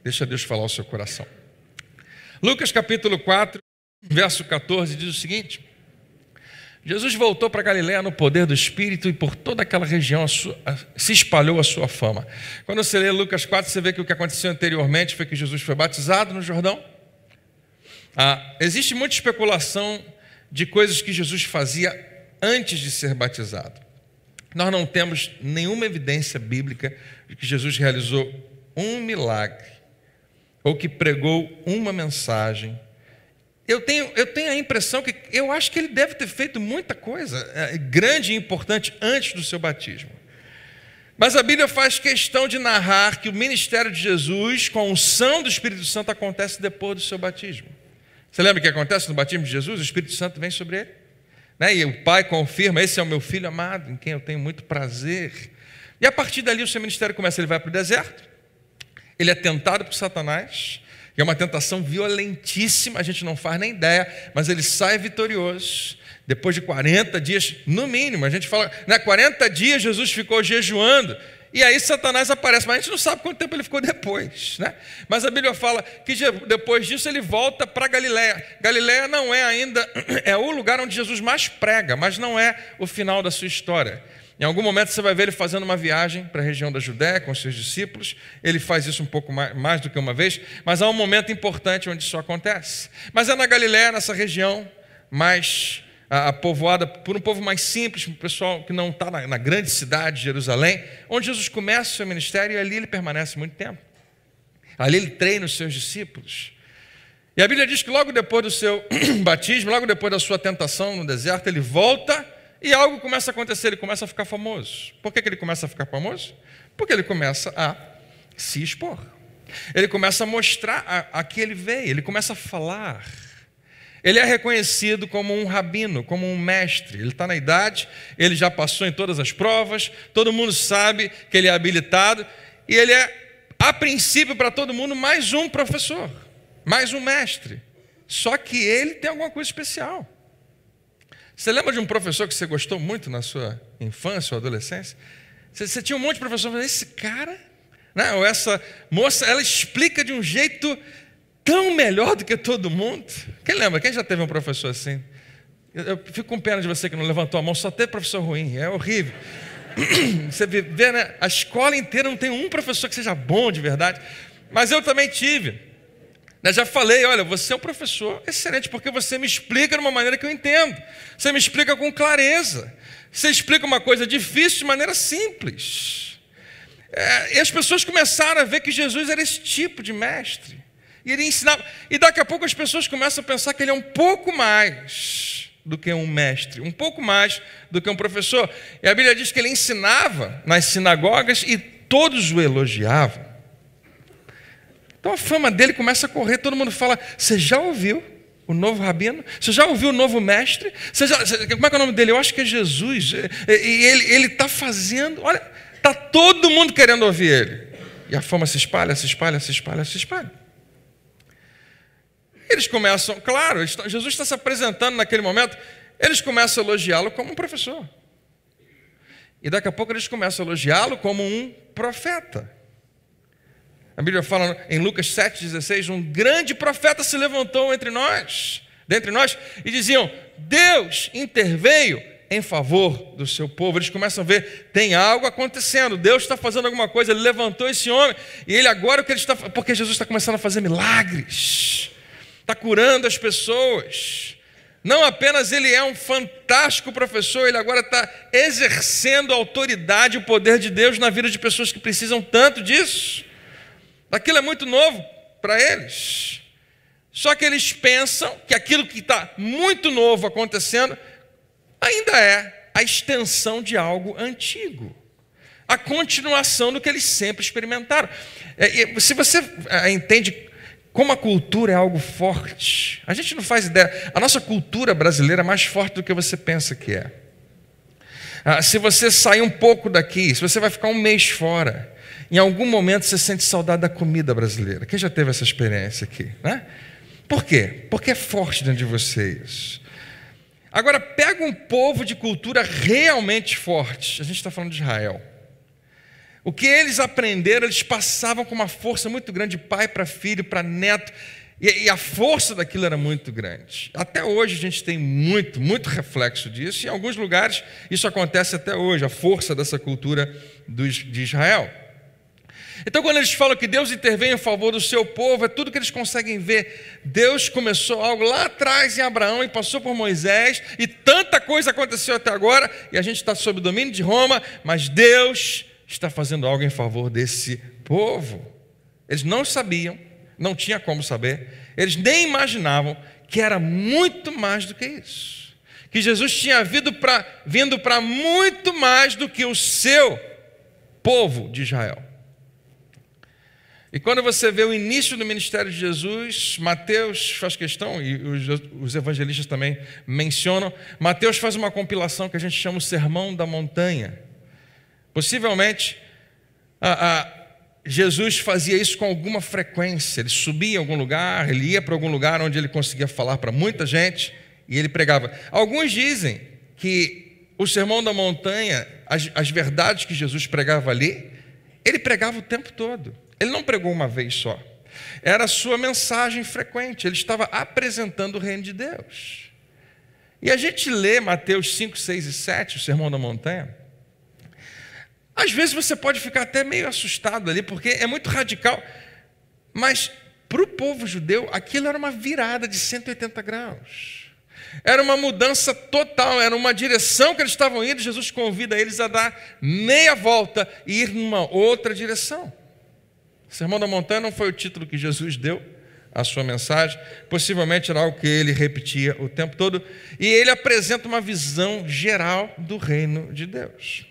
Deixa Deus falar ao seu coração. Lucas capítulo 4, verso 14, diz o seguinte: Jesus voltou para Galiléia no poder do Espírito e por toda aquela região se espalhou a sua fama. Quando você lê Lucas 4, você vê que o que aconteceu anteriormente foi que Jesus foi batizado no Jordão. Existe muita especulação de coisas que Jesus fazia antes de ser batizado. Nós não temos nenhuma evidência bíblica de que Jesus realizou um milagre ou que pregou uma mensagem. Eu tenho a impressão que eu acho que ele deve ter feito muita coisa grande e importante antes do seu batismo. Mas a Bíblia faz questão de narrar que o ministério de Jesus, com a unção do Espírito Santo, acontece depois do seu batismo. Você lembra o que acontece no batismo de Jesus? O Espírito Santo vem sobre ele, né? E o Pai confirma: esse é o meu Filho amado, em quem eu tenho muito prazer. E a partir dali o seu ministério começa. Ele vai para o deserto, ele é tentado por Satanás, e é uma tentação violentíssima, a gente não faz nem ideia, mas ele sai vitorioso. Depois de 40 dias, no mínimo, a gente fala, 40 dias Jesus ficou jejuando, e aí Satanás aparece, mas a gente não sabe quanto tempo ele ficou depois, né? Mas a Bíblia fala que depois disso ele volta para Galiléia. Galiléia não é ainda, é o lugar onde Jesus mais prega, mas não é o final da sua história. Em algum momento você vai ver ele fazendo uma viagem para a região da Judéia com os seus discípulos. Ele faz isso um pouco mais do que uma vez, mas há um momento importante onde isso acontece. Mas é na Galiléia, nessa região mais povoada por um povo mais simples, um pessoal que não está na grande cidade de Jerusalém, onde Jesus começa o seu ministério, e ali ele permanece muito tempo. Ali ele treina os seus discípulos. E a Bíblia diz que logo depois do seu batismo, logo depois da sua tentação no deserto, ele volta e algo começa a acontecer, ele começa a ficar famoso. Por que ele começa a ficar famoso? Porque ele começa a se expor. Ele começa a mostrar a que ele veio, ele começa a falar. Ele é reconhecido como um rabino, como um mestre. Ele está na idade, ele já passou em todas as provas, todo mundo sabe que ele é habilitado, e ele é, a princípio, para todo mundo, mais um professor, mais um mestre. Só que ele tem alguma coisa especial. Você lembra de um professor que você gostou muito na sua infância ou adolescência? Você tinha um monte de professor, mas esse cara, né? Ou essa moça, ela explica de um jeito tão melhor do que todo mundo. Quem lembra? Quem já teve um professor assim? Eu fico com pena de você que não levantou a mão. Só teve professor ruim, é horrível. Você vê, né? A escola inteira não tem um professor que seja bom de verdade. Mas eu também tive. Eu já falei: olha, você é um professor excelente, porque você me explica de uma maneira que eu entendo. Você me explica com clareza. Você explica uma coisa difícil de maneira simples. E as pessoas começaram a ver que Jesus era esse tipo de mestre. E ele ensinava. E daqui a pouco as pessoas começam a pensar que ele é um pouco mais do que um mestre, um pouco mais do que um professor. E a Bíblia diz que ele ensinava nas sinagogas e todos o elogiavam. Então a fama dele começa a correr, todo mundo fala: você já ouviu o novo rabino? Você já ouviu o novo mestre? Como é que é o nome dele? Eu acho que é Jesus. E ele está fazendo, olha, está todo mundo querendo ouvir ele. E a fama se espalha, se espalha, se espalha, se espalha. Eles começam, claro, Jesus está se apresentando naquele momento, eles começam a elogiá-lo como um professor. E daqui a pouco eles começam a elogiá-lo como um profeta. A Bíblia fala em Lucas 7,16, um grande profeta se levantou dentre nós, e diziam: Deus interveio em favor do seu povo. Eles começam a ver, tem algo acontecendo, Deus está fazendo alguma coisa, ele levantou esse homem, e ele agora, o que ele está, porque Jesus está começando a fazer milagres, está curando as pessoas. Não apenas ele é um fantástico professor, ele agora está exercendo a autoridade e o poder de Deus na vida de pessoas que precisam tanto disso. Aquilo é muito novo para eles. Só que eles pensam que aquilo que está muito novo acontecendo ainda é a extensão de algo antigo, a continuação do que eles sempre experimentaram. Se você entende como a cultura é algo forte, a gente não faz ideia. A nossa cultura brasileira é mais forte do que você pensa que é. Se você sair um pouco daqui, se você vai ficar um mês fora, em algum momento você sente saudade da comida brasileira. Quem já teve essa experiência aqui, né? Por quê? Porque é forte dentro de vocês. Agora, pega um povo de cultura realmente forte. A gente está falando de Israel. O que eles aprenderam, eles passavam com uma força muito grande, de pai para filho, para neto, e a força daquilo era muito grande. Até hoje a gente tem muito reflexo disso, e em alguns lugares isso acontece até hoje, a força dessa cultura de Israel. Então, quando eles falam que Deus intervém em favor do seu povo, é tudo que eles conseguem ver. Deus começou algo lá atrás em Abraão e passou por Moisés, e tanta coisa aconteceu até agora, e a gente está sob o domínio de Roma, mas Deus está fazendo algo em favor desse povo. Eles não sabiam, não tinha como saber, eles nem imaginavam que era muito mais do que isso, que Jesus tinha vindo para muito mais do que o seu povo de Israel. E quando você vê o início do ministério de Jesus, Mateus faz questão, e os evangelistas também mencionam, Mateus faz uma compilação que a gente chama o Sermão da Montanha. Possivelmente, Jesus fazia isso com alguma frequência. Ele subia em algum lugar, ele ia para algum lugar onde ele conseguia falar para muita gente, e ele pregava. Alguns dizem que o Sermão da Montanha, as verdades que Jesus pregava ali, ele pregava o tempo todo. Ele não pregou uma vez só. Era a sua mensagem frequente. Ele estava apresentando o reino de Deus. E a gente lê Mateus 5, 6 e 7, o Sermão da Montanha. Às vezes você pode ficar até meio assustado ali, porque é muito radical. Mas para o povo judeu, aquilo era uma virada de 180 graus. Era uma mudança total, era uma direção que eles estavam indo. Jesus convida eles a dar meia volta e ir numa outra direção. Sermão da Montanha não foi o título que Jesus deu à sua mensagem, possivelmente era algo que ele repetia o tempo todo, e ele apresenta uma visão geral do reino de Deus.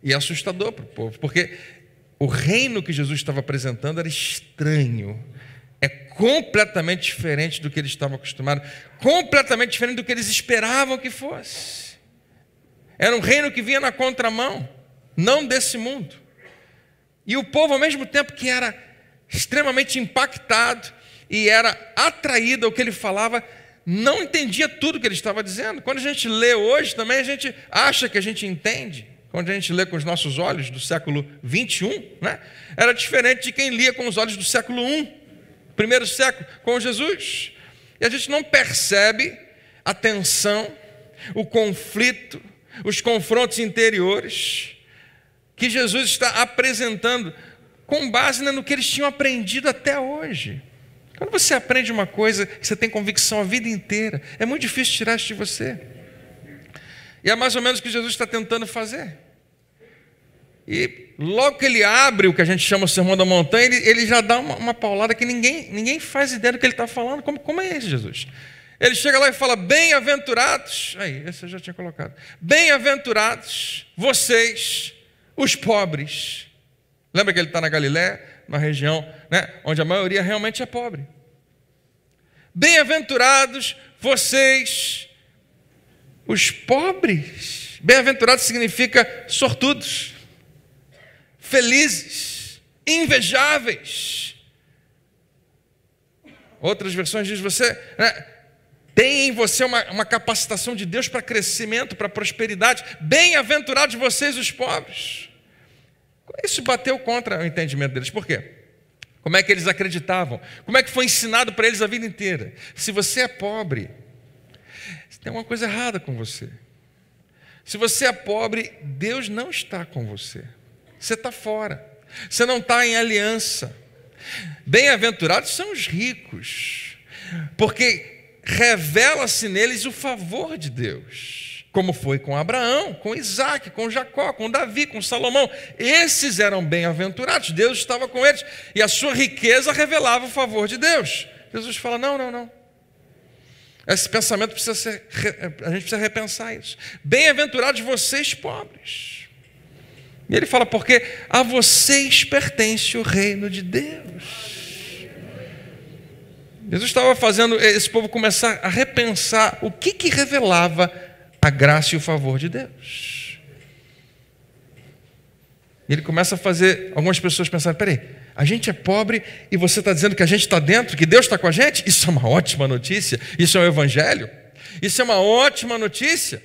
E é assustador para o povo, porque o reino que Jesus estava apresentando era estranho, é completamente diferente do que eles estavam acostumados, completamente diferente do que eles esperavam que fosse. Era um reino que vinha na contramão, não desse mundo. E o povo, ao mesmo tempo que era extremamente impactado e era atraído ao que ele falava, não entendia tudo que ele estava dizendo. Quando a gente lê hoje também, a gente acha que a gente entende. Quando a gente lê com os nossos olhos do século 21, né? Era diferente de quem lia com os olhos do século 1, primeiro século, com Jesus. E a gente não percebe a tensão, o conflito, os confrontos interiores que Jesus está apresentando com base no que eles tinham aprendido até hoje. Quando você aprende uma coisa que você tem convicção a vida inteira, é muito difícil tirar isso de você. E é mais ou menos o que Jesus está tentando fazer. E logo que ele abre o que a gente chama o Sermão da Montanha, ele já dá uma paulada que ninguém faz ideia do que ele está falando. Como é esse Jesus? Ele chega lá e fala: bem-aventurados, aí, esse eu já tinha colocado, bem-aventurados vocês, os pobres. Lembra que ele está na Galiléia, na região, né, onde a maioria realmente é pobre. Bem-aventurados vocês, os pobres. Bem-aventurados significa sortudos, felizes, invejáveis. Outras versões dizem você, né, tem em você uma capacitação de Deus para crescimento, para prosperidade. Bem-aventurados vocês, os pobres. Isso bateu contra o entendimento deles. Por quê? Como é que eles acreditavam? Como é que foi ensinado para eles a vida inteira? Se você é pobre, tem uma coisa errada com você. Se você é pobre, Deus não está com você. Você está fora. Você não está em aliança. Bem-aventurados são os ricos, porque revela-se neles o favor de Deus. Como foi com Abraão, com Isaac, com Jacó, com Davi, com Salomão. Esses eram bem-aventurados, Deus estava com eles, e a sua riqueza revelava o favor de Deus. Jesus fala: não. Esse pensamento a gente precisa repensar isso. Bem-aventurados vocês pobres. E ele fala: porque a vocês pertence o reino de Deus. Jesus estava fazendo esse povo começar a repensar o que revelava a graça e o favor de Deus. E ele começa a fazer algumas pessoas pensarem: peraí, a gente é pobre e você está dizendo que a gente está dentro, que Deus está com a gente? Isso é uma ótima notícia, isso é o evangelho, isso é uma ótima notícia,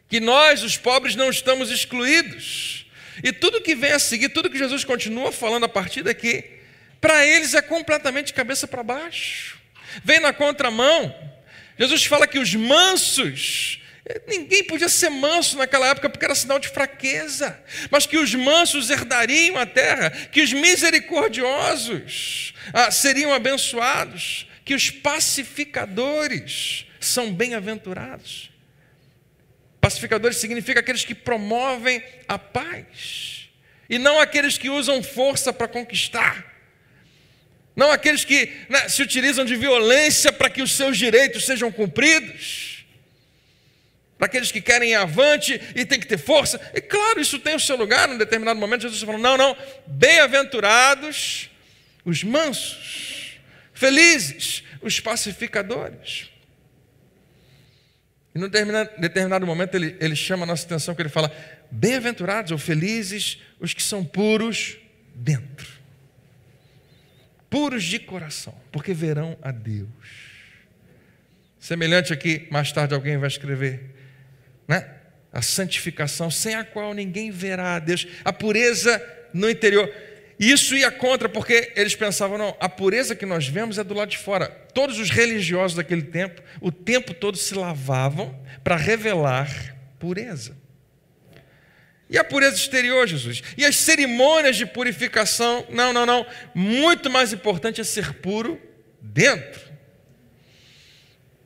que nós, os pobres, não estamos excluídos. E tudo que vem a seguir, tudo que Jesus continua falando a partir daqui, para eles é completamente cabeça para baixo. Vem na contramão. Jesus fala que os mansos, ninguém podia ser manso naquela época porque era sinal de fraqueza, mas que os mansos herdariam a terra, que os misericordiosos seriam abençoados, que os pacificadores são bem-aventurados. Pacificadores significa aqueles que promovem a paz, e não aqueles que usam força para conquistar, não aqueles que se utilizam de violência para que os seus direitos sejam cumpridos, para aqueles que querem ir avante e tem que ter força. E claro, isso tem o seu lugar. Num determinado momento Jesus falou, não, bem-aventurados os mansos, felizes os pacificadores. E num determinado momento ele chama a nossa atenção, que ele fala, bem-aventurados ou felizes os que são puros dentro, puros de coração, porque verão a Deus. Semelhante aqui, mais tarde alguém vai escrever, a santificação, sem a qual ninguém verá a Deus, a pureza no interior. E isso ia contra, porque eles pensavam, não, a pureza que nós vemos é do lado de fora. Todos os religiosos daquele tempo, o tempo todo se lavavam para revelar pureza. E a pureza exterior, Jesus? E as cerimônias de purificação? Não. Muito mais importante é ser puro dentro.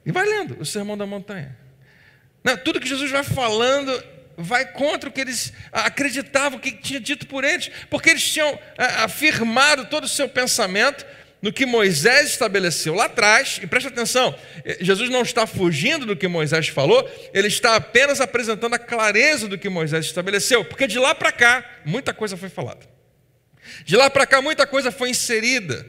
E vai lendo o Sermão da Montanha. Não, tudo que Jesus vai falando vai contra o que eles acreditavam que tinha dito por eles, porque eles tinham afirmado todo o seu pensamento no que Moisés estabeleceu lá atrás. E presta atenção, Jesus não está fugindo do que Moisés falou, ele está apenas apresentando a clareza do que Moisés estabeleceu, porque de lá para cá muita coisa foi falada, de lá para cá muita coisa foi inserida.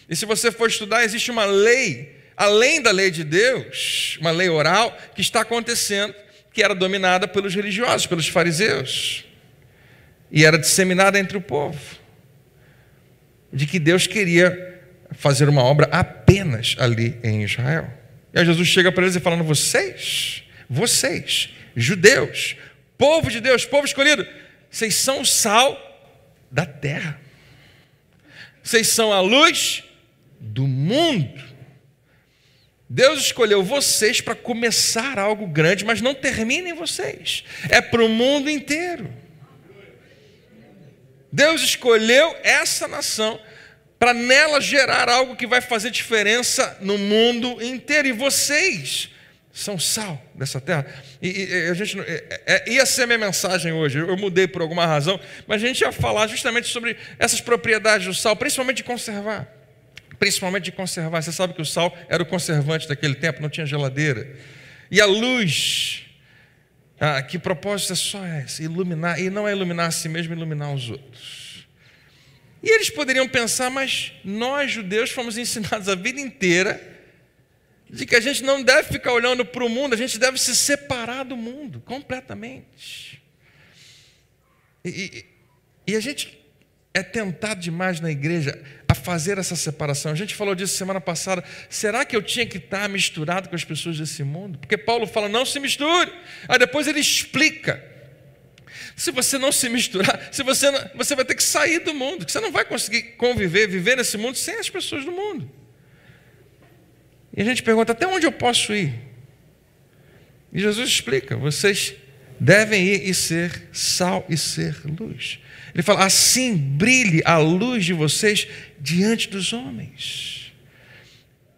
E se você for estudar, existe uma lei além da lei de Deus, uma lei oral que está acontecendo, que era dominada pelos religiosos, pelos fariseus, e era disseminada entre o povo, de que Deus queria fazer uma obra apenas ali em Israel. E aí Jesus chega para eles e falando, vocês, judeus, povo de Deus, povo escolhido, vocês são o sal da terra, vocês são a luz do mundo. Deus escolheu vocês para começar algo grande, mas não terminem vocês, é para o mundo inteiro. Deus escolheu essa nação para nela gerar algo que vai fazer diferença no mundo inteiro, e vocês são sal dessa terra. E a gente ia ser a minha mensagem hoje, eu mudei por alguma razão, mas a gente ia falar justamente sobre essas propriedades do sal, principalmente de conservar. Você sabe que o sal era o conservante daquele tempo, não tinha geladeira. E a luz, que propósito é só esse? Iluminar, e não é iluminar a si mesmo, iluminar os outros. E eles poderiam pensar, mas nós judeus fomos ensinados a vida inteira de que a gente não deve ficar olhando para o mundo, a gente deve se separar do mundo completamente. E a gente é tentado demais na igreja a fazer essa separação. A gente falou disso semana passada. Será que eu tinha que estar misturado com as pessoas desse mundo? Porque Paulo fala, não se misture. Aí depois ele explica. Se você não se misturar, você vai ter que sair do mundo, que você não vai conseguir viver nesse mundo sem as pessoas do mundo. E a gente pergunta, até onde eu posso ir? E Jesus explica, vocês devem ir e ser sal e ser luz. Ele fala, assim brilhe a luz de vocês diante dos homens.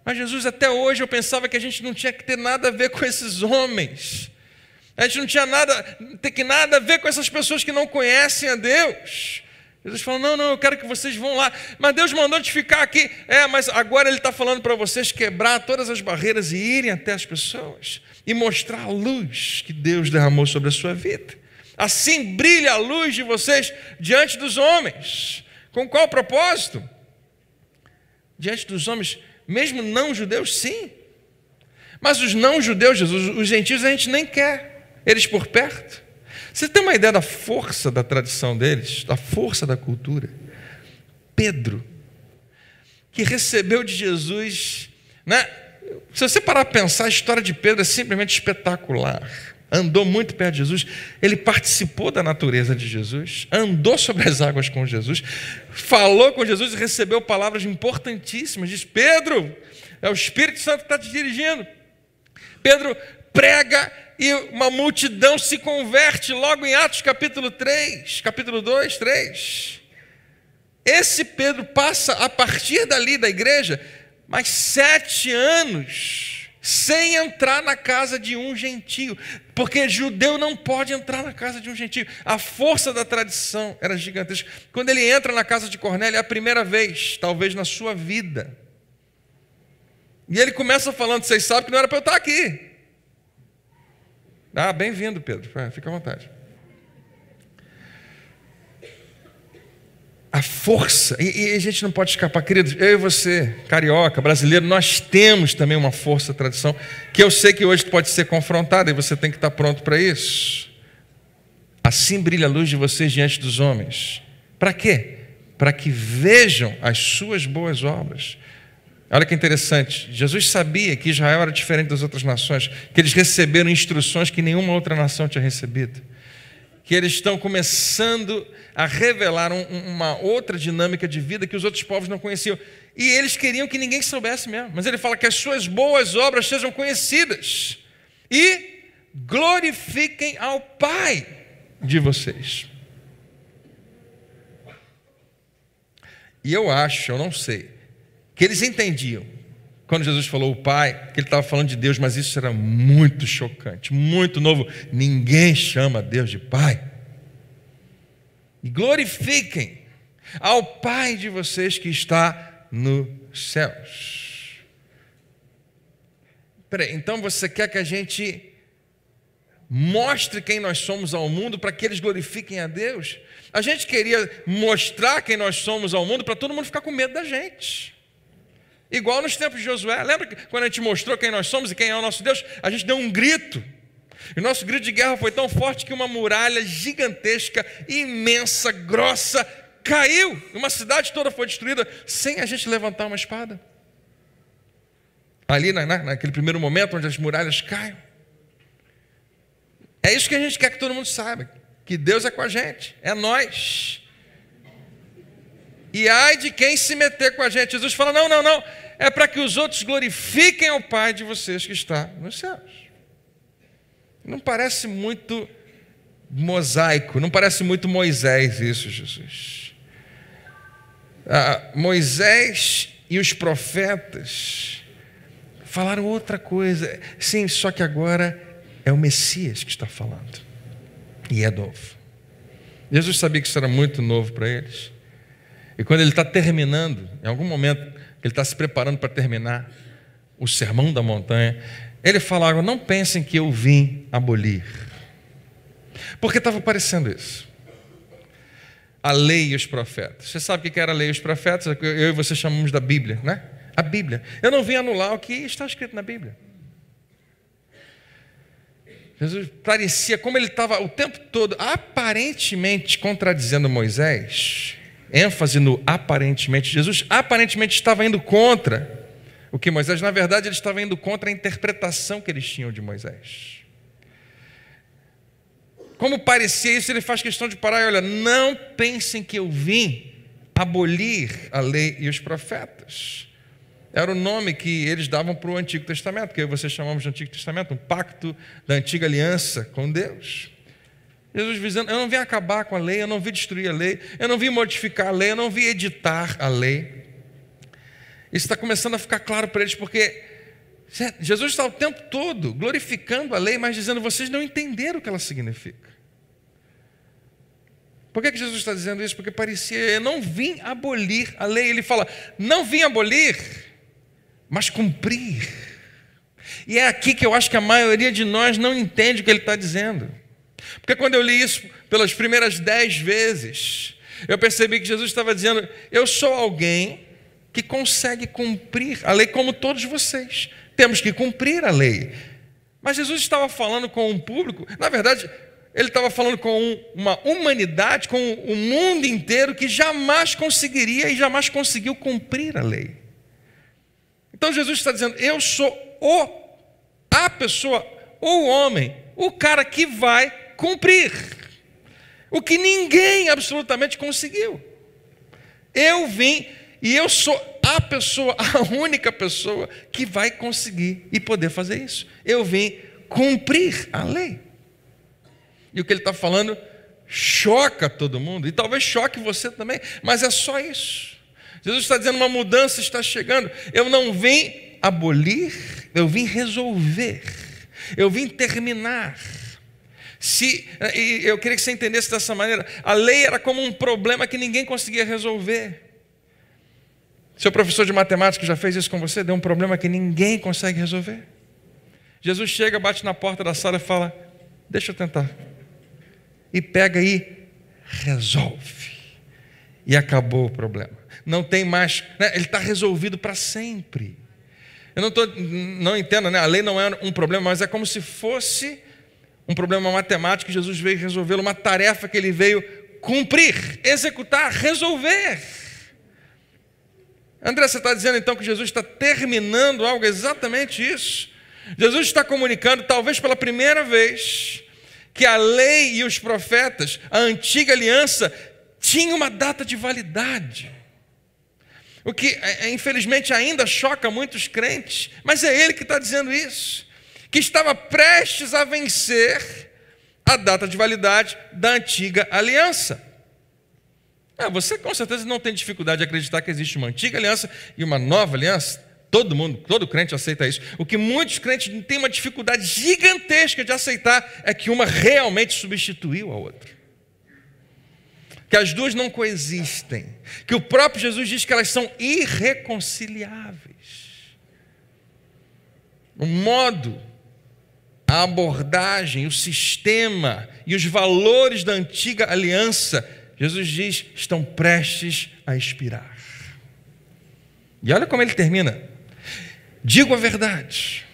Mas Jesus, até hoje eu pensava que a gente não tinha que ter nada a ver com esses homens. A gente não tinha nada a ver com essas pessoas que não conhecem a Deus. Jesus falou, não, eu quero que vocês vão lá. Mas Deus mandou te ficar aqui. Mas agora Ele está falando para vocês quebrar todas as barreiras e irem até as pessoas e mostrar a luz que Deus derramou sobre a sua vida. Assim brilha a luz de vocês diante dos homens. Com qual propósito? Diante dos homens, mesmo não judeus, sim. Mas os não judeus, Jesus, os gentios, a gente nem quer eles por perto. Você tem uma ideia da força da tradição deles, da força da cultura? Pedro, que recebeu de Jesus, Se você parar para pensar, a história de Pedro é simplesmente espetacular. andou muito perto de Jesus, ele participou da natureza de Jesus, andou sobre as águas com Jesus, falou com Jesus e recebeu palavras importantíssimas. Diz: Pedro, é o Espírito Santo que está te dirigindo. Pedro prega e uma multidão se converte logo em Atos capítulo 3, capítulo 2, 3. Esse Pedro passa, a partir dali da igreja, mais 7 anos sem entrar na casa de um gentio, porque judeu não pode entrar na casa de um gentio. A força da tradição era gigantesca. Quando ele entra na casa de Cornélio, é a primeira vez, talvez na sua vida. E ele começa falando: vocês sabem que não era para eu estar aqui. Ah, bem-vindo, Pedro, fica à vontade. A força, e a gente não pode escapar, queridos. Eu e você, carioca, brasileiro, nós temos também uma força, tradição, que eu sei que hoje pode ser confrontada, e você tem que estar pronto para isso. Assim brilha a luz de vocês diante dos homens. Para quê? Para que vejam as suas boas obras. Olha que interessante, Jesus sabia que Israel era diferente das outras nações, que eles receberam instruções que nenhuma outra nação tinha recebido, que eles estão começando a revelar uma outra dinâmica de vida que os outros povos não conheciam. E eles queriam que ninguém soubesse mesmo. Mas ele fala que as suas boas obras sejam conhecidas e glorifiquem ao Pai de vocês. E eu não sei, que eles entendiam, quando Jesus falou o Pai, que ele estava falando de Deus, mas isso era muito chocante, muito novo. Ninguém chama Deus de Pai. E glorifiquem ao Pai de vocês que está nos céus. Peraí, então você quer que a gente mostre quem nós somos ao mundo para que eles glorifiquem a Deus? A gente queria mostrar quem nós somos ao mundo para todo mundo ficar com medo da gente. Igual nos tempos de Josué. Lembra que quando a gente mostrou quem nós somos e quem é o nosso Deus, a gente deu um grito. E o nosso grito de guerra foi tão forte que uma muralha gigantesca, imensa, grossa, caiu. Uma cidade toda foi destruída sem a gente levantar uma espada. Ali naquele primeiro momento onde as muralhas caem. É isso que a gente quer que todo mundo saiba. Que Deus é com a gente. É nós. E ai de quem se meter com a gente. Jesus fala: não, é para que os outros glorifiquem ao Pai de vocês que está nos céus. Não parece muito mosaico, não parece muito Moisés isso, Jesus. Moisés e os profetas falaram outra coisa. Sim, só que agora é o Messias que está falando. E é novo. Jesus sabia que isso era muito novo para eles. E quando ele está terminando, em algum momento, ele está se preparando para terminar o Sermão da Montanha, ele fala: não pensem que eu vim abolir. Porque estava parecendo isso. A lei e os profetas. Você sabe o que era a lei e os profetas? Eu e você chamamos da Bíblia, né? A Bíblia. Eu não vim anular o que está escrito na Bíblia. Jesus parecia, como ele estava o tempo todo aparentemente contradizendo Moisés, ênfase no aparentemente. Jesus aparentemente estava indo contra o que Moisés, na verdade, ele estava indo contra a interpretação que eles tinham de Moisés. Como parecia isso, ele faz questão de parar e olha: não pensem que eu vim abolir a lei e os profetas. Era o nome que eles davam para o Antigo Testamento, que vocês chamamos de Antigo Testamento, um pacto da antiga aliança com Deus. Jesus dizendo: eu não vim acabar com a lei, eu não vim destruir a lei, eu não vim modificar a lei, eu não vim editar a lei. Isso está começando a ficar claro para eles, porque Jesus está o tempo todo glorificando a lei, mas dizendo: vocês não entenderam o que ela significa. Por que Jesus está dizendo isso? Porque parecia: eu não vim abolir a lei. Ele fala: não vim abolir, mas cumprir. E é aqui que eu acho que a maioria de nós não entende o que ele está dizendo. Porque quando eu li isso pelas primeiras 10 vezes, eu percebi que Jesus estava dizendo: eu sou alguém que consegue cumprir a lei como todos vocês. Temos que cumprir a lei. Mas Jesus estava falando com um público, na verdade, ele estava falando com uma humanidade, com o mundo inteiro, que jamais conseguiria e jamais conseguiu cumprir a lei. Então Jesus está dizendo: eu sou a pessoa o homem, o cara que vai cumprir o que ninguém absolutamente conseguiu. Eu vim e eu sou a pessoa, a única pessoa que vai conseguir e poder fazer isso. Eu vim cumprir a lei. E o que ele está falando choca todo mundo, e talvez choque você também, mas é só isso. Jesus está dizendo: uma mudança está chegando. Eu não vim abolir, eu vim resolver, eu vim terminar. E eu queria que você entendesse dessa maneira: a lei era como um problema que ninguém conseguia resolver. Seu professor de matemática já fez isso com você? Deu um problema que ninguém consegue resolver. Jesus chega, bate na porta da sala e fala: deixa eu tentar. E pega e resolve. E acabou o problema. Não tem mais, né? Ele está resolvido para sempre. Eu não entendo, né? A lei não é um problema, mas é como se fosse um problema matemático que Jesus veio resolvê-lo, uma tarefa que ele veio cumprir, executar, resolver. André, você está dizendo então que Jesus está terminando algo? Exatamente isso. Jesus está comunicando, talvez pela primeira vez, que a lei e os profetas, a antiga aliança, tinham uma data de validade. O que infelizmente ainda choca muitos crentes, mas é ele que está dizendo isso, que estava prestes a vencer a data de validade da antiga aliança. Você com certeza não tem dificuldade de acreditar que existe uma antiga aliança e uma nova aliança. Todo mundo, todo crente aceita isso. O que muitos crentes têm uma dificuldade gigantesca de aceitar é que uma realmente substituiu a outra. Que as duas não coexistem. Que o próprio Jesus diz que elas são irreconciliáveis. O modo, a abordagem, o sistema e os valores da antiga aliança, Jesus diz, estão prestes a expirar. E olha como ele termina: digo a verdade,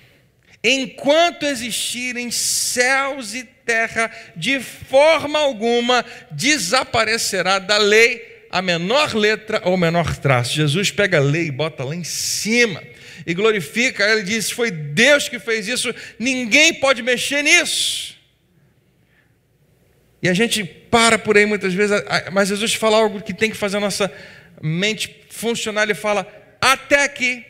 enquanto existirem céus e terra, de forma alguma desaparecerá da lei a menor letra ou menor traço. Jesus pega a lei e bota lá em cima e glorifica. Ele diz: foi Deus que fez isso, ninguém pode mexer nisso. E a gente para por aí muitas vezes, mas Jesus fala algo que tem que fazer a nossa mente funcionar. Ele fala: até aqui.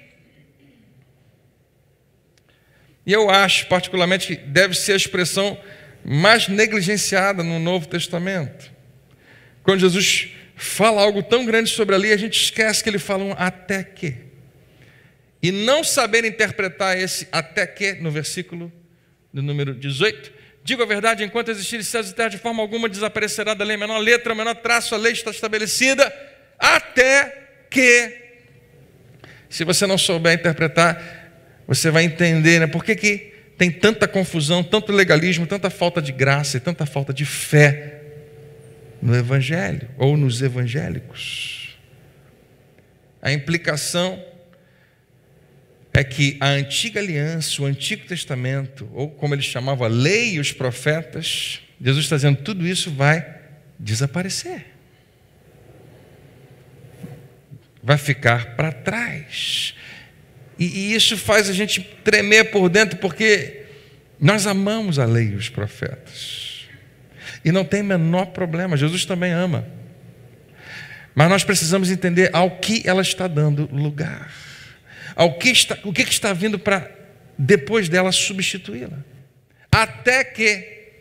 E eu acho particularmente que deve ser a expressão mais negligenciada no Novo Testamento. Quando Jesus fala algo tão grande sobre a lei, a gente esquece que ele fala um até que. E não saber interpretar esse até que no versículo do número 18. Digo a verdade, enquanto existirem céus e terra, de forma alguma desaparecerá da lei menor letra, menor traço, a lei está estabelecida, até que, se você não souber interpretar, você vai entender, né? Por que tem tanta confusão, tanto legalismo, tanta falta de graça e tanta falta de fé no Evangelho ou nos evangélicos. A implicação é que a antiga aliança, o Antigo Testamento, ou como ele chamava, a lei e os profetas, Jesus está dizendo, tudo isso vai desaparecer. Vai ficar para trás. E isso faz a gente tremer por dentro, porque nós amamos a lei e os profetas. E não tem menor problema, Jesus também ama. Mas nós precisamos entender ao que ela está dando lugar. O que está vindo para depois dela substituí-la. Até que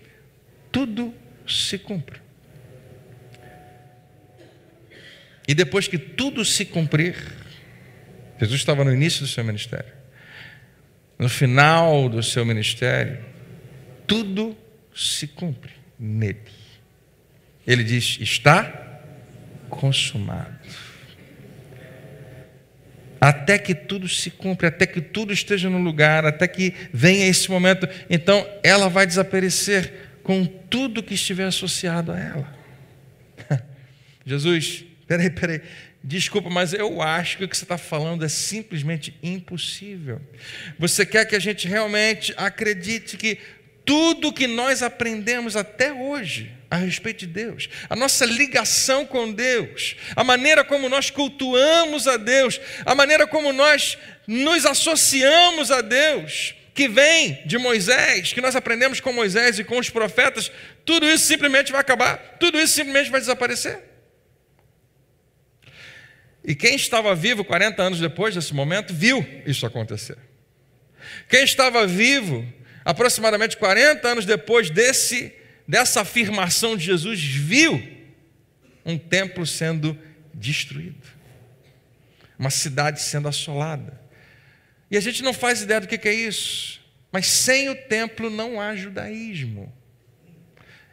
tudo se cumpra. E depois que tudo se cumprir, Jesus estava no início do seu ministério. No final do seu ministério, tudo se cumpre nele. Ele diz, está consumado. Até que tudo se cumpra, até que tudo esteja no lugar, até que venha esse momento, então ela vai desaparecer com tudo que estiver associado a ela. Jesus, peraí, desculpa, mas eu acho que o que você está falando é simplesmente impossível. Você quer que a gente realmente acredite que tudo que nós aprendemos até hoje a respeito de Deus, a nossa ligação com Deus, a maneira como nós cultuamos a Deus, a maneira como nós nos associamos a Deus, que vem de Moisés, que nós aprendemos com Moisés e com os profetas, tudo isso simplesmente vai acabar, tudo isso simplesmente vai desaparecer. E quem estava vivo 40 anos depois desse momento, viu isso acontecer. Quem estava vivo aproximadamente 40 anos depois dessa afirmação de Jesus, viu um templo sendo destruído, uma cidade sendo assolada. E a gente não faz ideia do que é isso, mas sem o templo não há judaísmo.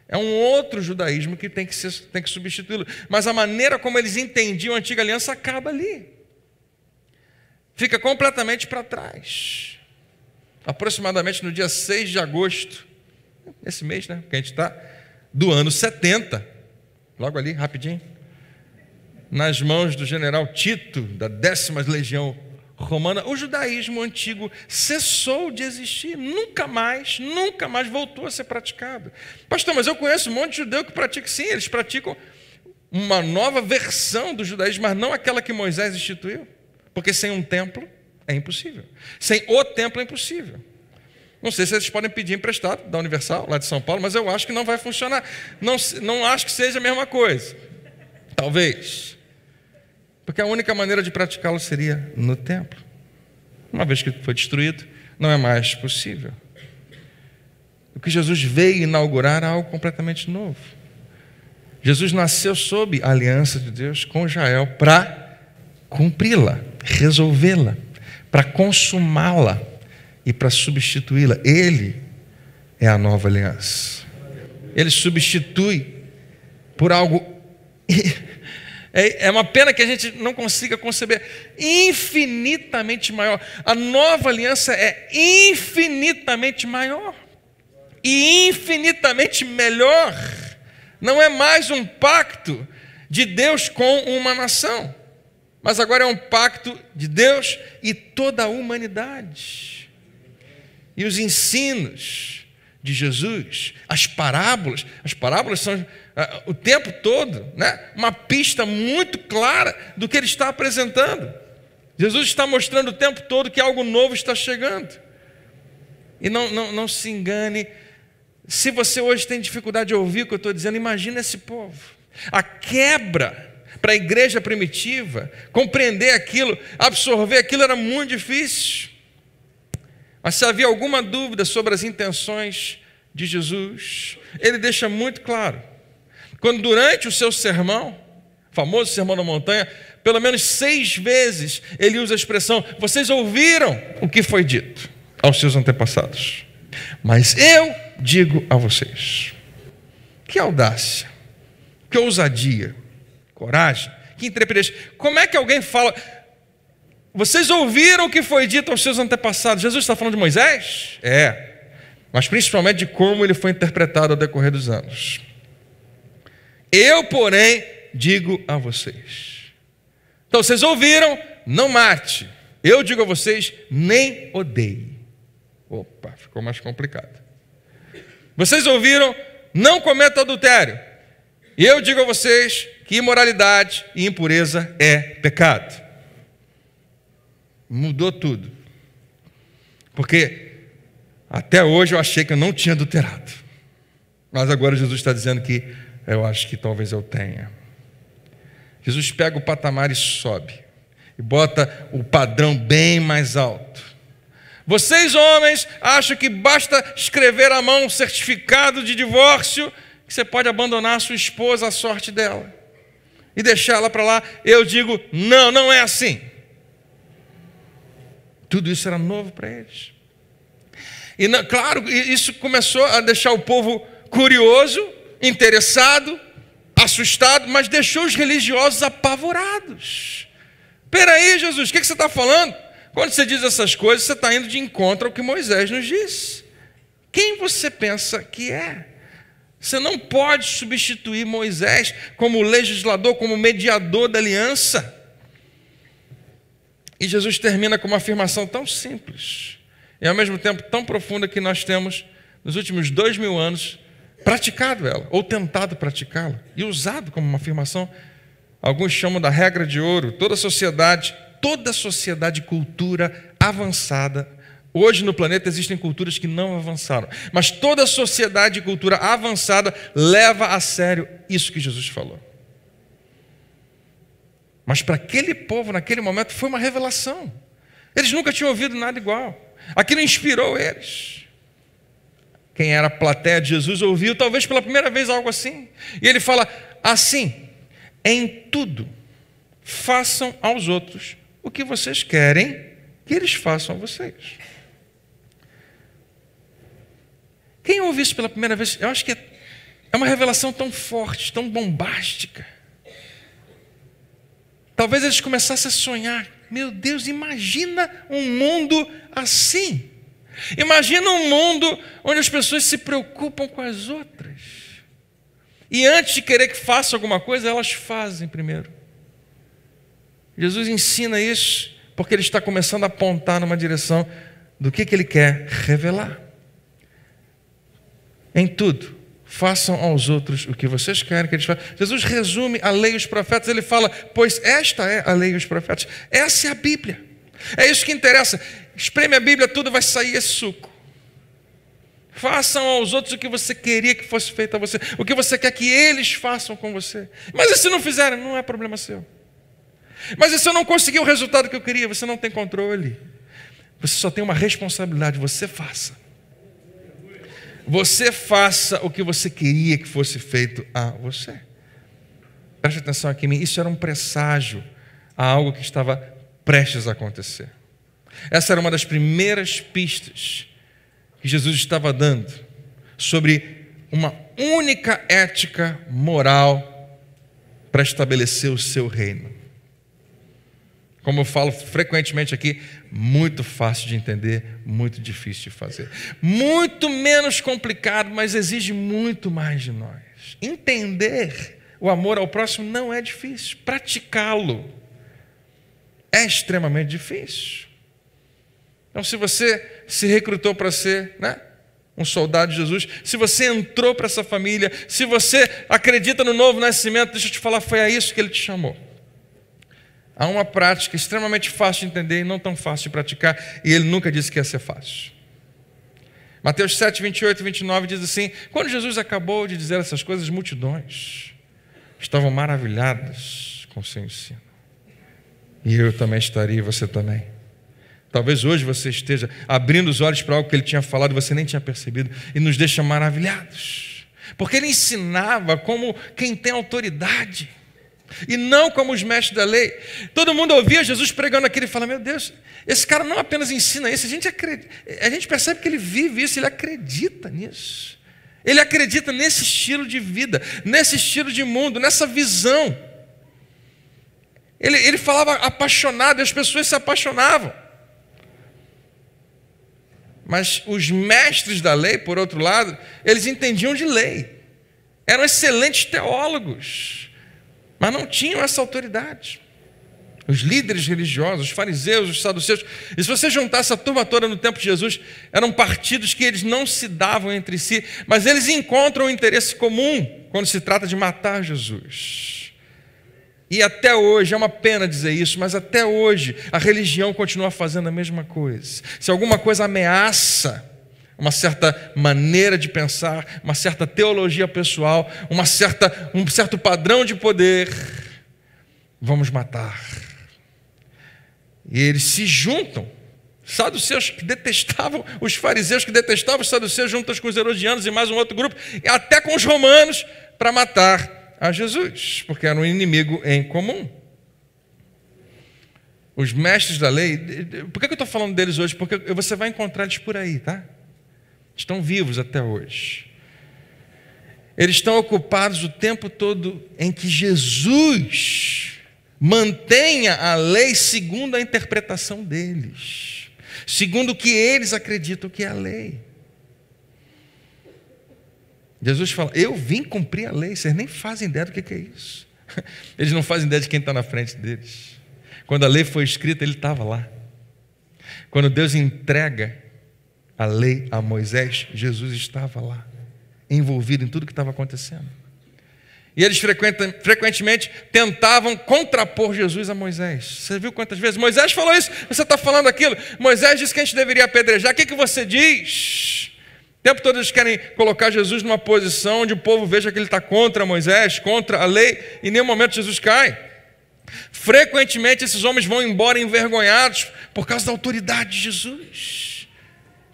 É um outro judaísmo que tem que substituí-lo. Mas a maneira como eles entendiam a antiga aliança acaba ali. Fica completamente para trás. Aproximadamente no dia 6 de agosto, esse mês, né, que a gente está, do ano 70, logo ali, rapidinho, nas mãos do general Tito, da 10ª Legião Romana, o judaísmo antigo cessou de existir, nunca mais voltou a ser praticado. Pastor, mas eu conheço um monte de judeu que pratica, sim, eles praticam uma nova versão do judaísmo, mas não aquela que Moisés instituiu, porque sem um templo é impossível, sem o templo é impossível. Não sei se vocês podem pedir emprestado da Universal, lá de São Paulo, mas eu acho que não vai funcionar, não acho que seja a mesma coisa, talvez. Porque a única maneira de praticá-lo seria no templo. Uma vez que foi destruído, não é mais possível. O que Jesus veio inaugurar é algo completamente novo. Jesus nasceu sob a aliança de Deus com Israel para cumpri-la, resolvê-la, para consumá-la e para substituí-la. Ele é a nova aliança. Ele substitui por algo... É uma pena que a gente não consiga conceber, infinitamente maior. A nova aliança é infinitamente maior e infinitamente melhor. Não é mais um pacto de Deus com uma nação, mas agora é um pacto de Deus e toda a humanidade. E os ensinos de Jesus, as parábolas são o tempo todo, né, uma pista muito clara do que ele está apresentando. Jesus está mostrando o tempo todo que algo novo está chegando. E não se engane, se você hoje tem dificuldade de ouvir o que eu estou dizendo, imagina esse povo. A quebra para a igreja primitiva, compreender aquilo, absorver aquilo era muito difícil. Mas se havia alguma dúvida sobre as intenções de Jesus, ele deixa muito claro. Quando durante o seu sermão, famoso Sermão da Montanha, pelo menos 6 vezes ele usa a expressão: vocês ouviram o que foi dito aos seus antepassados, mas eu digo a vocês. Que audácia, que ousadia, coragem, que intrepidez. Como é que alguém fala, vocês ouviram o que foi dito aos seus antepassados? Jesus está falando de Moisés? Mas principalmente de como ele foi interpretado ao decorrer dos anos. Eu, porém, digo a vocês. Então, vocês ouviram, não mate. Eu digo a vocês, nem odeie. Opa, ficou mais complicado. Vocês ouviram, não cometa adultério. E eu digo a vocês que imoralidade e impureza é pecado. Mudou tudo. Porque até hoje eu achei que eu não tinha adulterado. Mas agora Jesus está dizendo que eu acho que talvez eu tenha. Jesus pega o patamar e sobe. E bota o padrão bem mais alto. Vocês, homens, acham que basta escrever à mão um certificado de divórcio, que você pode abandonar a sua esposa à sorte dela e deixá-la para lá? Eu digo, não é assim. Tudo isso era novo para eles. E claro, isso começou a deixar o povo curioso, interessado, assustado, mas deixou os religiosos apavorados. Espera aí, Jesus, o que você está falando? Quando você diz essas coisas, você está indo de encontro ao que Moisés nos disse. Quem você pensa que é? Você não pode substituir Moisés como legislador, como mediador da aliança. E Jesus termina com uma afirmação tão simples e ao mesmo tempo tão profunda que nós temos nos últimos 2000 anos praticado ela, ou tentado praticá-la, e usado como uma afirmação. Alguns chamam da regra de ouro. Toda sociedade e cultura avançada Hoje no planeta existem culturas que não avançaram, mas toda a sociedade e cultura avançada leva a sério isso que Jesus falou. Mas para aquele povo, naquele momento, foi uma revelação. Eles nunca tinham ouvido nada igual. Aquilo inspirou eles. Quem era a plateia de Jesus ouviu talvez pela primeira vez algo assim. E ele fala assim: em tudo façam aos outros o que vocês querem que eles façam a vocês. Quem ouve isso pela primeira vez, eu acho que é uma revelação tão forte, tão bombástica. Talvez eles começassem a sonhar: meu Deus, imagina um mundo assim. Imagina um mundo onde as pessoas se preocupam com as outras. E antes de querer que faça alguma coisa, elas fazem primeiro. Jesus ensina isso porque ele está começando a apontar numa direção do que ele quer revelar. Em tudo, façam aos outros o que vocês querem que eles façam. Jesus resume a lei e os profetas. Ele fala: pois esta é a lei e os profetas. Essa é a Bíblia. É isso que interessa. Espreme a Bíblia, tudo vai sair esse suco. Façam aos outros o que você queria que fosse feito a você, o que você quer que eles façam com você. Mas e se não fizerem? Não é problema seu. Mas e se eu não conseguir o resultado que eu queria? Você não tem controle. Você só tem uma responsabilidade: você faça. Você faça o que você queria que fosse feito a você. Preste atenção aqui em mim. Isso era um presságio a algo que estava prestes a acontecer. Essa era uma das primeiras pistas que Jesus estava dando sobre uma única ética moral para estabelecer o seu reino. Como eu falo frequentemente aqui, muito fácil de entender, muito difícil de fazer. Muito menos complicado, mas exige muito mais de nós. Entender o amor ao próximo não é difícil. Praticá-lo é extremamente difícil. Então, se você se recrutou para ser, um soldado de Jesus, se você entrou para essa família, se você acredita no novo nascimento, deixa eu te falar, foi a isso que ele te chamou. Há uma prática extremamente fácil de entender e não tão fácil de praticar, e ele nunca disse que ia ser fácil. Mateus 7, 28 e 29 diz assim: quando Jesus acabou de dizer essas coisas, as multidões estavam maravilhadas com o seu ensino. E eu também estaria, e você também. Talvez hoje você esteja abrindo os olhos para algo que ele tinha falado e você nem tinha percebido, e nos deixa maravilhados, porque ele ensinava como quem tem autoridade, e não como os mestres da lei. Todo mundo ouvia Jesus pregando aquilo e fala: meu Deus, esse cara não apenas ensina isso, a gente percebe que ele vive isso, ele acredita nisso, ele acredita nesse estilo de vida, nesse estilo de mundo, nessa visão. Ele falava apaixonado e as pessoas se apaixonavam. Mas os mestres da lei, por outro lado, eles entendiam de lei, eram excelentes teólogos, mas não tinham essa autoridade. Os líderes religiosos, os fariseus, os saduceus, e se você juntar essa turma toda no tempo de Jesus, eram partidos que eles não se davam entre si, mas eles encontram um interesse comum quando se trata de matar Jesus. E até hoje, é uma pena dizer isso, mas até hoje a religião continua fazendo a mesma coisa. Se alguma coisa ameaça uma certa maneira de pensar, uma certa teologia pessoal, um certo padrão de poder, vamos matar. E eles se juntam, saduceus que detestavam os fariseus, que detestavam os saduceus, juntos com os herodianos e mais um outro grupo, e até com os romanos, para matar a Jesus, porque era um inimigo em comum. Os mestres da lei, por que eu estou falando deles hoje? Porque você vai encontrar eles por aí, tá? Estão vivos até hoje. Eles estão ocupados o tempo todo em que Jesus mantenha a lei segundo a interpretação deles, segundo o que eles acreditam que é a lei. Jesus fala: eu vim cumprir a lei, vocês nem fazem ideia do que é isso. Eles não fazem ideia de quem está na frente deles. Quando a lei foi escrita, ele estava lá. Quando Deus entrega a lei a Moisés, Jesus estava lá, envolvido em tudo que estava acontecendo. E eles frequentemente tentavam contrapor Jesus a Moisés. Você viu quantas vezes? Moisés falou isso, você está falando aquilo. Moisés disse que a gente deveria apedrejar. O que você diz? O tempo todo eles querem colocar Jesus numa posição onde o povo veja que ele está contra Moisés, contra a lei, e em nenhum momento Jesus cai. Frequentemente esses homens vão embora envergonhados por causa da autoridade de Jesus.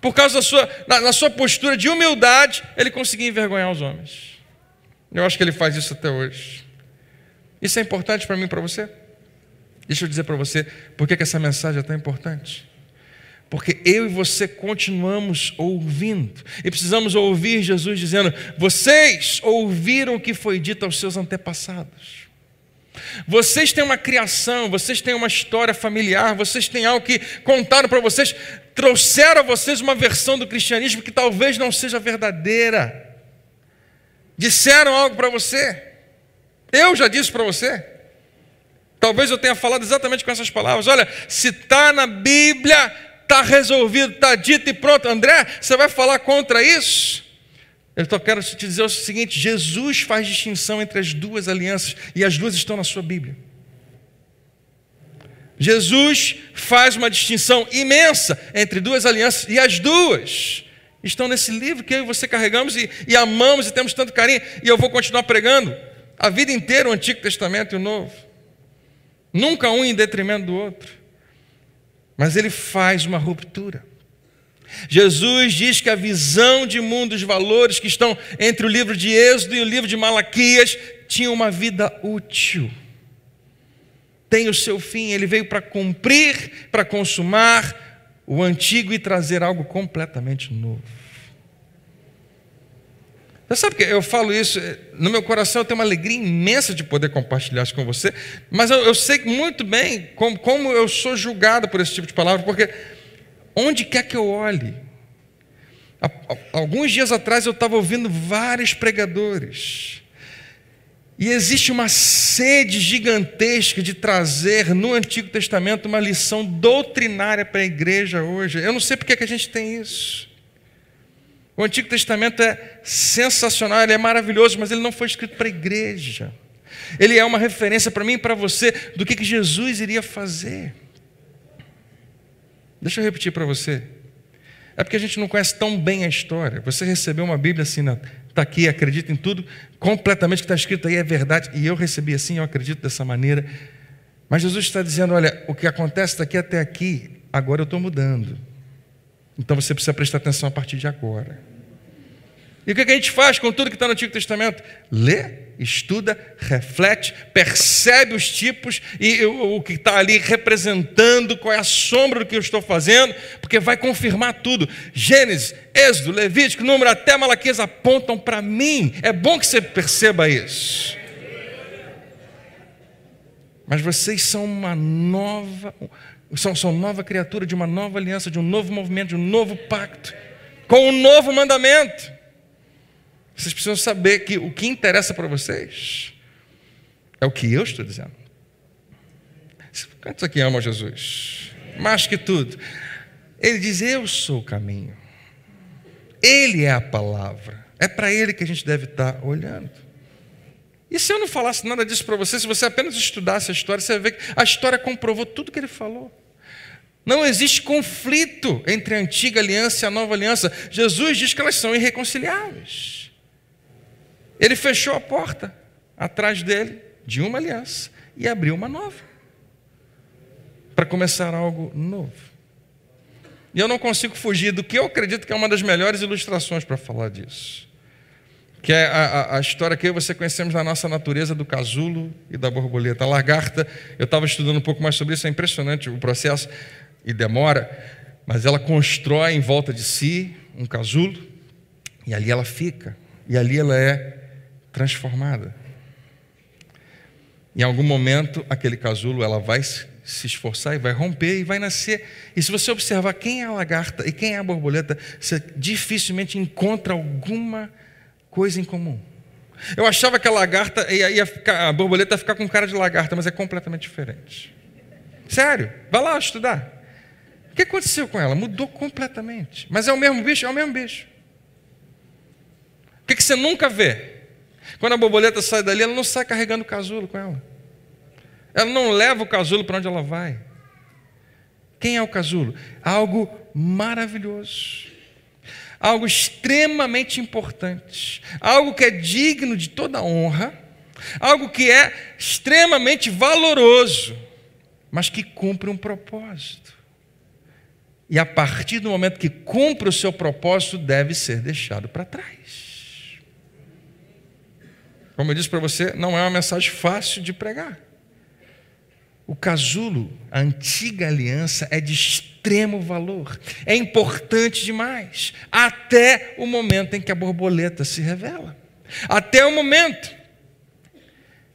Por causa da sua postura de humildade, ele conseguia envergonhar os homens. Eu acho que ele faz isso até hoje. Isso é importante para mim e para você? Deixa eu dizer para você por que essa mensagem é tão importante. Porque eu e você continuamos ouvindo. E precisamos ouvir Jesus dizendo: vocês ouviram o que foi dito aos seus antepassados. Vocês têm uma criação, vocês têm uma história familiar, vocês têm algo que contaram para vocês, trouxeram a vocês uma versão do cristianismo que talvez não seja verdadeira. Disseram algo para você. Eu já disse para você. Talvez eu tenha falado exatamente com essas palavras. Olha, se está na Bíblia, está resolvido, está dito e pronto. André, você vai falar contra isso? Eu só quero te dizer o seguinte: Jesus faz distinção entre as duas alianças, e as duas estão na sua Bíblia. Jesus faz uma distinção imensa entre duas alianças, e as duas estão nesse livro que eu e você carregamos e amamos e temos tanto carinho. E eu vou continuar pregando a vida inteira o Antigo Testamento e o Novo. Nunca um em detrimento do outro. Mas ele faz uma ruptura. Jesus diz que a visão de mundo, os valores que estão entre o livro de Êxodo e o livro de Malaquias, tinha uma vida útil. Tem o seu fim. Ele veio para cumprir, para consumar o antigo e trazer algo completamente novo. Você sabe que eu falo isso, no meu coração eu tenho uma alegria imensa de poder compartilhar isso com você, mas eu sei muito bem como eu sou julgado por esse tipo de palavra, porque onde quer que eu olhe, alguns dias atrás eu estava ouvindo vários pregadores, e existe uma sede gigantesca de trazer no Antigo Testamento uma lição doutrinária para a igreja hoje. Eu não sei porque que a gente tem isso. O Antigo Testamento é sensacional, ele é maravilhoso, mas ele não foi escrito para a igreja. Ele é uma referência para mim e para você do que Jesus iria fazer. Deixa eu repetir para você. É porque a gente não conhece tão bem a história. Você recebeu uma Bíblia assim, está aqui, acredita em tudo, completamente que está escrito aí é verdade, e eu recebi assim, eu acredito dessa maneira. Mas Jesus está dizendo: olha, o que acontece daqui até aqui, agora eu estou mudando. Então você precisa prestar atenção a partir de agora. E o que a gente faz com tudo que está no Antigo Testamento? Lê, estuda, reflete, percebe os tipos e o que está ali representando, qual é a sombra do que eu estou fazendo, porque vai confirmar tudo. Gênesis, Êxodo, Levítico, Número até Malaquias apontam para mim. É bom que você perceba isso. Mas vocês são uma nova... São nova criatura de uma nova aliança, de um novo movimento, de um novo pacto, com um novo mandamento. Vocês precisam saber que o que interessa para vocês é o que eu estou dizendo. Quantos aqui amam Jesus? Mais que tudo. Ele diz: eu sou o caminho. Ele é a palavra. É para ele que a gente deve estar olhando. E se eu não falasse nada disso para você, se você apenas estudasse a história, você vai ver que a história comprovou tudo que ele falou. Não existe conflito entre a antiga aliança e a nova aliança. Jesus diz que elas são irreconciliáveis. Ele fechou a porta atrás dele de uma aliança e abriu uma nova, para começar algo novo. E eu não consigo fugir do que eu acredito que é uma das melhores ilustrações para falar disso, que é a história que eu e você conhecemos na nossa natureza do casulo e da borboleta. A lagarta, eu estava estudando um pouco mais sobre isso, é impressionante o processo e demora, mas ela constrói em volta de si um casulo e ali ela fica, e ali ela é transformada. Em algum momento, aquele casulo, ela vai se esforçar e vai romper e vai nascer. E se você observar quem é a lagarta e quem é a borboleta, você dificilmente encontra alguma coisa em comum. Eu achava que a lagarta a borboleta ia ficar com cara de lagarta, mas é completamente diferente. Sério, vai lá estudar. O que aconteceu com ela? Mudou completamente. Mas é o mesmo bicho? É o mesmo bicho. O que você nunca vê? Quando a borboleta sai dali, ela não sai carregando o casulo com ela. Ela não leva o casulo para onde ela vai. Quem é o casulo? Algo maravilhoso. Algo extremamente importante. Algo que é digno de toda honra. Algo que é extremamente valoroso, mas que cumpre um propósito. E a partir do momento que cumpre o seu propósito, deve ser deixado para trás. Como eu disse para você, não é uma mensagem fácil de pregar. O casulo, a antiga aliança, é de extremo valor. É importante demais. Até o momento em que a borboleta se revela. Até o momento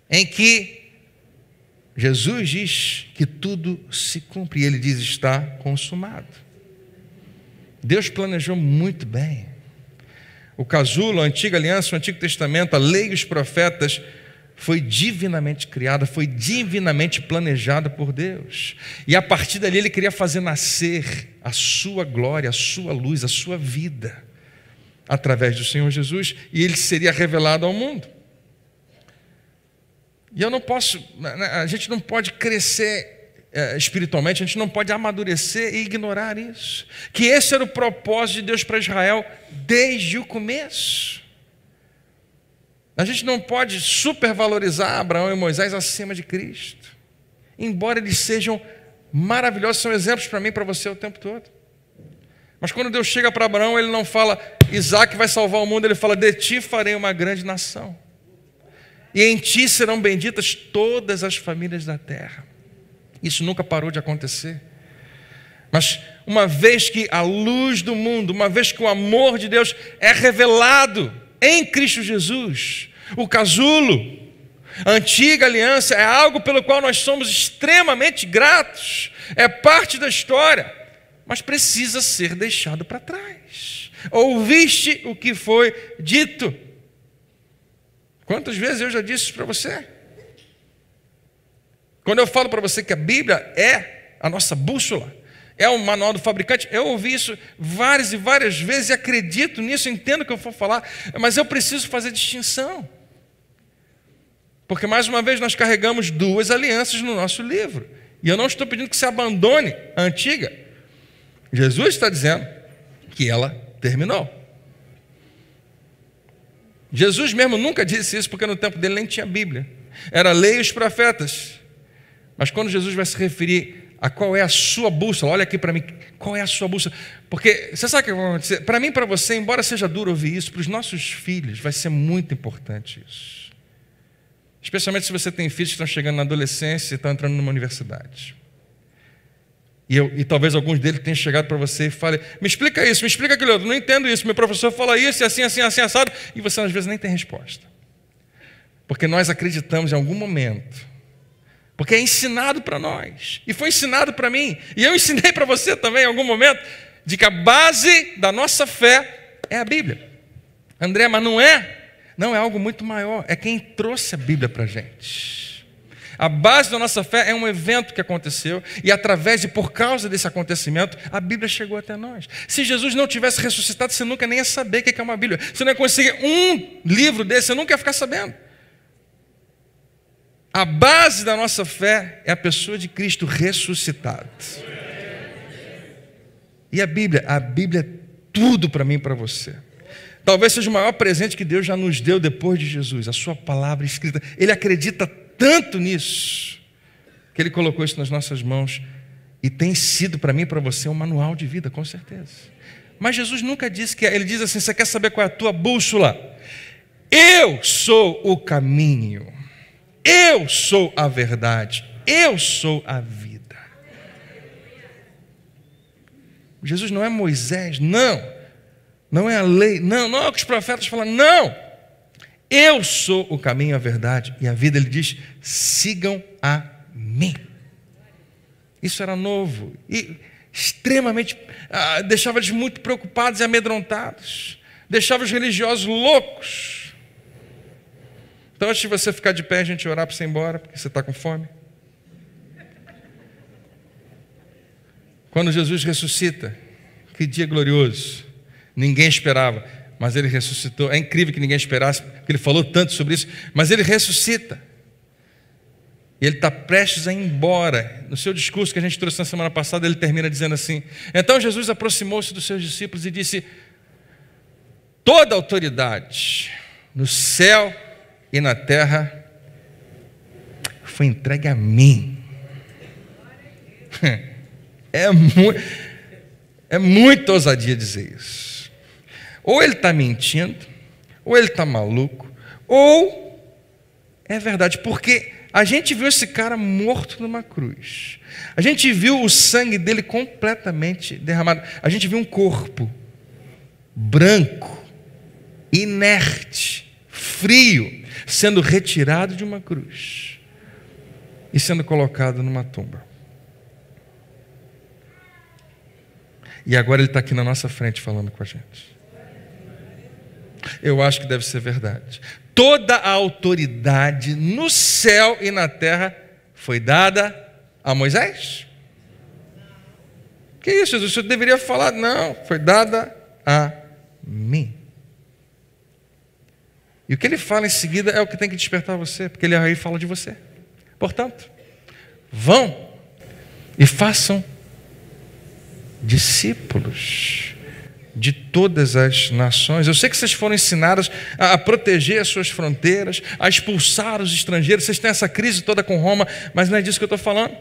em que Jesus diz que tudo se cumpre. E ele diz: está consumado. Deus planejou muito bem. O casulo, a antiga aliança, o Antigo Testamento, a lei e os profetas foi divinamente criada, foi divinamente planejada por Deus. E a partir dali ele queria fazer nascer a sua glória, a sua luz, a sua vida, através do Senhor Jesus, e ele seria revelado ao mundo. E a gente não pode crescer espiritualmente, a gente não pode amadurecer e ignorar isso. Que esse era o propósito de Deus para Israel desde o começo. A gente não pode supervalorizar Abraão e Moisés acima de Cristo. Embora eles sejam maravilhosos, são exemplos para mim e para você o tempo todo. Mas quando Deus chega para Abraão, ele não fala: Isaac vai salvar o mundo, ele fala: de ti farei uma grande nação. E em ti serão benditas todas as famílias da terra. Isso nunca parou de acontecer. Mas uma vez que a luz do mundo, uma vez que o amor de Deus é revelado em Cristo Jesus, o casulo, a antiga aliança, é algo pelo qual nós somos extremamente gratos, é parte da história, mas precisa ser deixado para trás. Ouviste o que foi dito? Quantas vezes eu já disse isso para você? Quando eu falo para você que a Bíblia é a nossa bússola, é o manual do fabricante, eu ouvi isso várias e várias vezes e acredito nisso, entendo o que eu vou falar, mas eu preciso fazer distinção. Porque mais uma vez nós carregamos duas alianças no nosso livro. E eu não estou pedindo que você abandone a antiga. Jesus está dizendo que ela terminou. Jesus mesmo nunca disse isso, porque no tempo dele nem tinha Bíblia. Era a lei e os profetas. Mas quando Jesus vai se referir a qual é a sua bússola, olha aqui para mim, qual é a sua bússola? Porque você sabe o que vai acontecer? Para mim e para você, embora seja duro ouvir isso, para os nossos filhos vai ser muito importante isso. Especialmente se você tem filhos que estão chegando na adolescência e estão entrando numa universidade. E talvez alguns deles tenham chegado para você e falem: me explica isso, me explica aquilo outro, não entendo isso, meu professor fala isso, e assim, assim, assim, assado, e você às vezes nem tem resposta. Porque nós acreditamos em algum momento, porque é ensinado para nós, e foi ensinado para mim, e eu ensinei para você também em algum momento, de que a base da nossa fé é a Bíblia. André, mas não é algo muito maior, é quem trouxe a Bíblia para a gente. A base da nossa fé é um evento que aconteceu, e através e por causa desse acontecimento, a Bíblia chegou até nós. Se Jesus não tivesse ressuscitado, você nunca nem ia saber o que é uma Bíblia. Você não ia conseguir um livro desse, você nunca ia ficar sabendo. A base da nossa fé é a pessoa de Cristo ressuscitado. E a Bíblia é tudo para mim e para você. Talvez seja o maior presente que Deus já nos deu depois de Jesus, a sua palavra escrita. Ele acredita tanto nisso, que Ele colocou isso nas nossas mãos, e tem sido para mim e para você um manual de vida, com certeza. Mas Jesus nunca disse que Ele diz assim: você quer saber qual é a tua bússola? Eu sou o caminho, eu sou a verdade, eu sou a vida. Jesus não é Moisés, não é a lei, não é o que os profetas falam, não. Eu sou o caminho, a verdade e a vida. Ele diz: sigam a mim. Isso era novo e extremamente, deixava eles muito preocupados e amedrontados, deixava os religiosos loucos. Então, antes de você ficar de pé, a gente orar para você ir embora, porque você está com fome. Quando Jesus ressuscita, que dia glorioso, ninguém esperava, mas ele ressuscitou. É incrível que ninguém esperasse, porque ele falou tanto sobre isso, mas ele ressuscita. E ele está prestes a ir embora. No seu discurso que a gente trouxe na semana passada, ele termina dizendo assim: então Jesus aproximou-se dos seus discípulos e disse: toda autoridade no céu e na terra foi entregue a mim. É muita ousadia dizer isso. Ou ele está mentindo, ou ele está maluco, ou é verdade, porque a gente viu esse cara morto numa cruz, a gente viu o sangue dele completamente derramado, a gente viu um corpo branco, inerte, frio, sendo retirado de uma cruz e sendo colocado numa tumba. E agora ele está aqui na nossa frente falando com a gente. Eu acho que deve ser verdade. Toda a autoridade no céu e na terra foi dada a Moisés. Que isso, Jesus? Você deveria falar, não, foi dada a mim. E o que ele fala em seguida é o que tem que despertar você, porque ele aí fala de você. Portanto, vão e façam discípulos de todas as nações. Eu sei que vocês foram ensinados a proteger as suas fronteiras, a expulsar os estrangeiros. Vocês têm essa crise toda com Roma, mas não é disso que eu estou falando.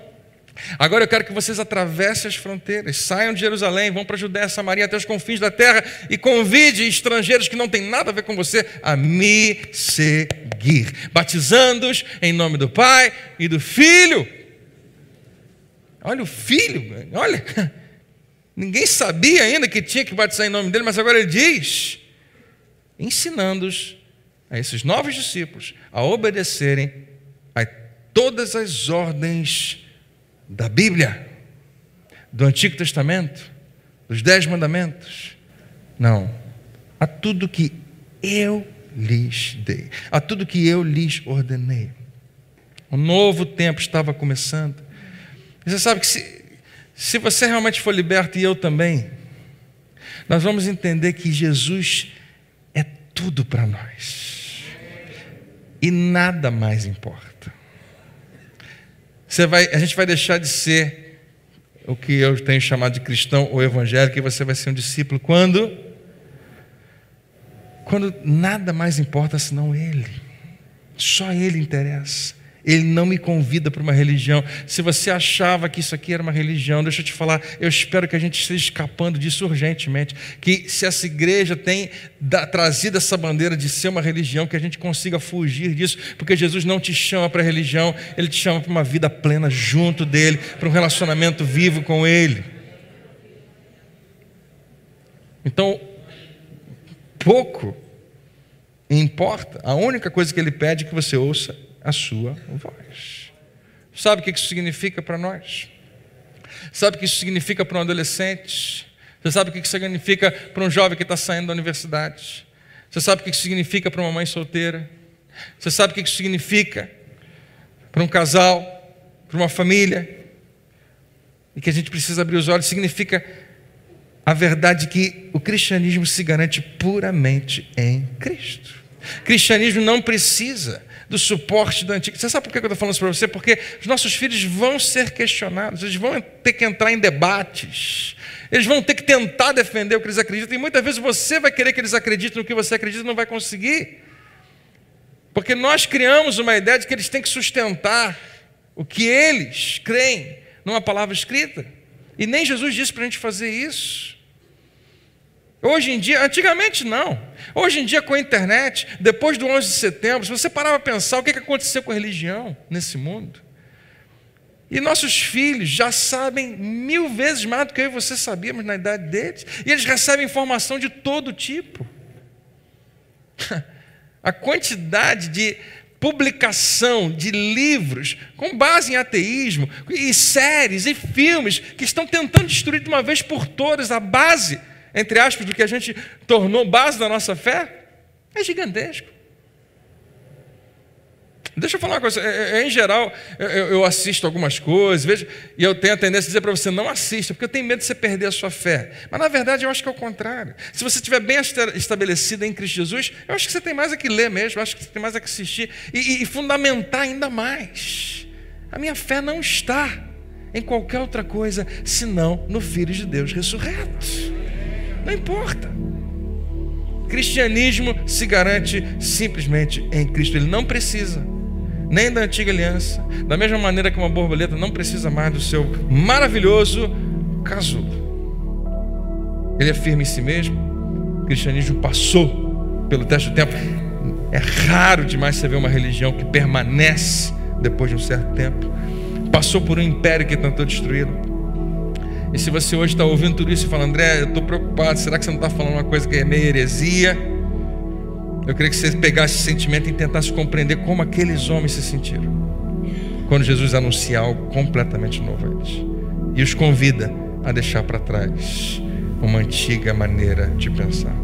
Agora eu quero que vocês atravessem as fronteiras, saiam de Jerusalém, vão para a Judéia, Samaria, até os confins da terra e convide estrangeiros que não têm nada a ver com você a me seguir, batizando-os em nome do Pai e do Filho. Olha o Filho, olha... Ninguém sabia ainda que tinha que batizar em nome dele, mas agora ele diz, ensinando-os a esses novos discípulos a obedecerem a todas as ordens da Bíblia, do Antigo Testamento, dos 10 mandamentos. Não, a tudo que eu lhes dei, a tudo que eu lhes ordenei. Um novo tempo estava começando. E você sabe que se você realmente for liberto, e eu também, nós vamos entender que Jesus é tudo para nós. E nada mais importa. A gente vai deixar de ser o que eu tenho chamado de cristão ou evangélico, e você vai ser um discípulo quando nada mais importa senão Ele. Só Ele interessa. Ele não me convida para uma religião. Se você achava que isso aqui era uma religião, deixa eu te falar, eu espero que a gente esteja escapando disso urgentemente, que se essa igreja tem trazido essa bandeira de ser uma religião, que a gente consiga fugir disso, porque Jesus não te chama para a religião, Ele te chama para uma vida plena junto dEle, para um relacionamento vivo com Ele. Então, pouco importa, a única coisa que Ele pede é que você ouça a sua voz. Sabe o que isso significa para nós? Sabe o que isso significa para um adolescente? Você sabe o que isso significa para um jovem que está saindo da universidade? Você sabe o que isso significa para uma mãe solteira? Você sabe o que isso significa para um casal, para uma família? E que a gente precisa abrir os olhos. Significa a verdade que o cristianismo se garante puramente em Cristo. O cristianismo não precisa do suporte da antiga. Você sabe por que eu estou falando isso para você? Porque os nossos filhos vão ser questionados, eles vão ter que entrar em debates, eles vão ter que tentar defender o que eles acreditam, e muitas vezes você vai querer que eles acreditem no que você acredita e não vai conseguir, porque nós criamos uma ideia de que eles têm que sustentar o que eles creem numa palavra escrita, e nem Jesus disse para a gente fazer isso. Hoje em dia, antigamente não. Hoje em dia com a internet, depois do 11 de setembro, se você parar para pensar o que aconteceu com a religião nesse mundo, e nossos filhos já sabem 1000 vezes mais do que eu e você sabíamos na idade deles, e eles recebem informação de todo tipo. A quantidade de publicação de livros com base em ateísmo, e séries e filmes que estão tentando destruir de uma vez por todas a base, entre aspas, do que a gente tornou base da nossa fé, é gigantesco. Deixa eu falar uma coisa, em geral, eu assisto algumas coisas, vejo, e eu tenho a tendência a dizer para você, não assista, porque eu tenho medo de você perder a sua fé. Mas, na verdade, eu acho que é o contrário. Se você estiver bem estabelecido em Cristo Jesus, eu acho que você tem mais a que ler mesmo, eu acho que você tem mais a que assistir, e fundamentar ainda mais. A minha fé não está em qualquer outra coisa, senão no Filho de Deus ressurreto. Não importa. Cristianismo se garante simplesmente em Cristo. Ele não precisa nem da antiga aliança, da mesma maneira que uma borboleta não precisa mais do seu maravilhoso casulo. Ele é firme em si mesmo. O cristianismo passou pelo teste do tempo. É raro demais você ver uma religião que permanece depois de um certo tempo. Passou por um império que tentou destruí-lo. E se você hoje está ouvindo tudo isso e fala, André, eu estou preocupado, será que você não está falando uma coisa que é meio heresia? Eu queria que você pegasse esse sentimento e tentasse compreender como aqueles homens se sentiram quando Jesus anuncia algo completamente novo a eles e os convida a deixar para trás uma antiga maneira de pensar.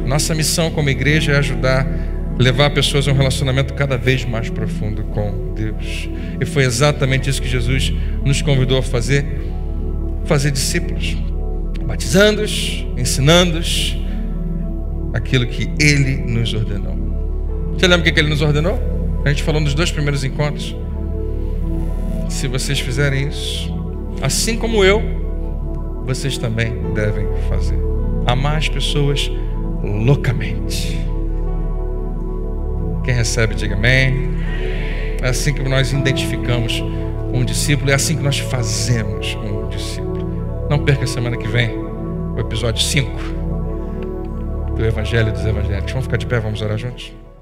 Nossa missão como igreja é ajudar, levar pessoas a um relacionamento cada vez mais profundo com Deus. E foi exatamente isso que Jesus nos convidou a fazer discípulos, batizando-os, ensinando-os aquilo que Ele nos ordenou. Você lembra o que Ele nos ordenou? A gente falou nos 2 primeiros encontros. Se vocês fizerem isso, assim como eu, vocês também devem fazer. Amar as pessoas loucamente. Quem recebe, diga amém. É assim que nós identificamos um discípulo, é assim que nós fazemos um discípulo. Não perca a semana que vem o episódio 5 do Evangelho dos Evangélicos. Vamos ficar de pé, vamos orar juntos?